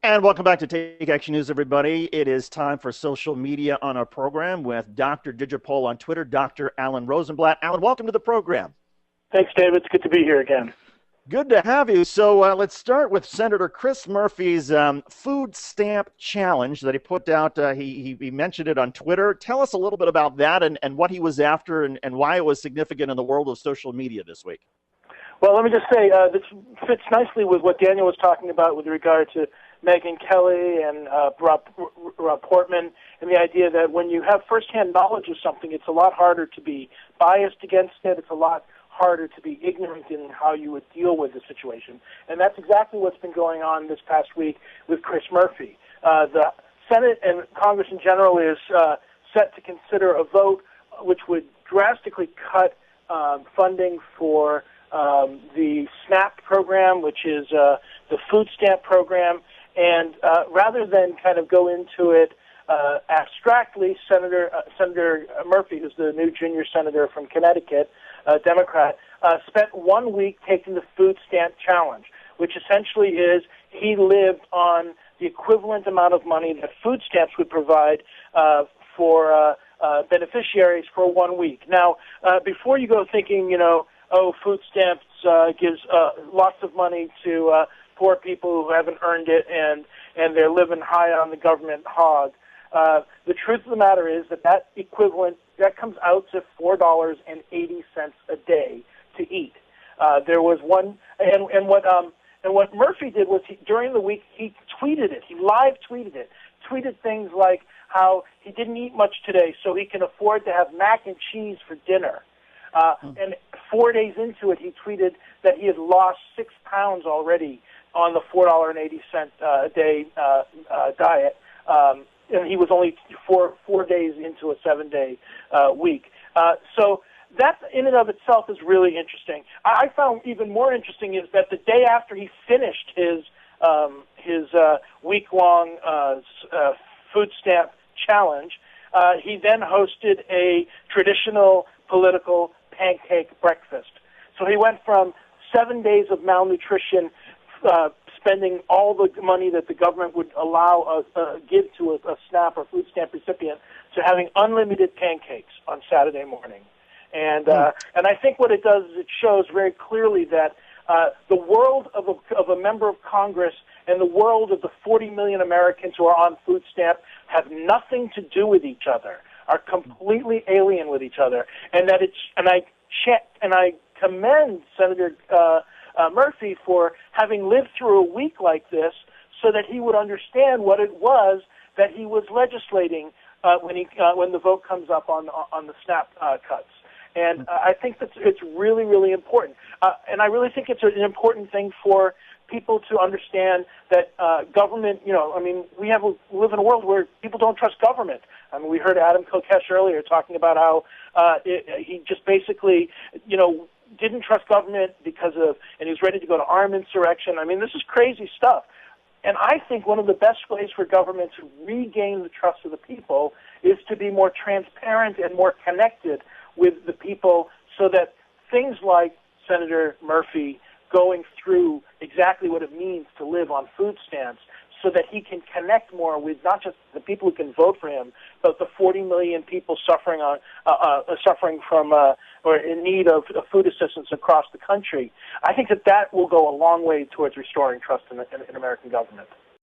And welcome back to Take Action News, everybody. It is time for social media on our program with Dr. Digipole on Twitter, Dr. Alan Rosenblatt. Alan, welcome to the program. Thanks, David. It's good to be here again. Good to have you. So let's start with Senator Chris Murphy's food stamp challenge that he put out. He mentioned it on Twitter. Tell us a little bit about that and what he was after and why it was significant in the world of social media this week. Well, let me just say this fits nicely with what Daniel was talking about with regard to Megyn Kelly and Rob Portman, and the idea that when you have firsthand knowledge of something, it's a lot harder to be biased against it. It's a lot harder to be ignorant in how you would deal with the situation. And that's exactly what's been going on this past week with Chris Murphy. The Senate and Congress in general is set to consider a vote which would drastically cut funding for the SNAP program, which is the food stamp program. And rather than kind of go into it abstractly, Senator Murphy, who's the new junior senator from Connecticut, Democrat, spent 1 week taking the food stamp challenge, which essentially is he lived on the equivalent amount of money that food stamps would provide for beneficiaries for 1 week. Now, before you go thinking, food stamps gives lots of money to poor people who haven't earned it and they're living high on the government hog. The truth of the matter is that equivalent, that comes out to $4.80 a day to eat. There was one, and what Murphy did was during the week he tweeted it. He live tweeted it. Tweeted things like how he didn't eat much today, so he can afford to have mac and cheese for dinner. And 4 days into it, he tweeted that he had lost 6 pounds already on the $4.80 a day diet. And he was only four days into a 7-day week. So that in and of itself is really interesting. I found even more interesting is that the day after he finished his week-long food stamp challenge, he then hosted a traditional political pancake breakfast. So he went from 7 days of malnutrition, spending all the money that the government would allow give to a SNAP or food stamp recipient, to having unlimited pancakes on Saturday morning. And I think what it does is it shows very clearly that the world of a member of Congress and the world of the 40 million Americans who are on food stamp have nothing to do with each other, are completely alien with each other, and that I commend Senator Murphy for having lived through a week like this, so that he would understand what it was that he was legislating when the vote comes up on the SNAP cuts. And I think that it's really, really important. And I really think it's an important thing for people to understand that government, we live in a world where people don't trust government. I mean, we heard Adam Kokesh earlier talking about how he just basically, didn't trust government and he was ready to go to armed insurrection. I mean, this is crazy stuff. And I think one of the best ways for government to regain the trust of the people is to be more transparent and more connected with the people, so that things like Senator Murphy going through exactly what it means to live on food stamps, so that he can connect more with not just the people who can vote for him, but the 40 million people suffering from or in need of food assistance across the country. I think that will go a long way towards restoring trust in American government.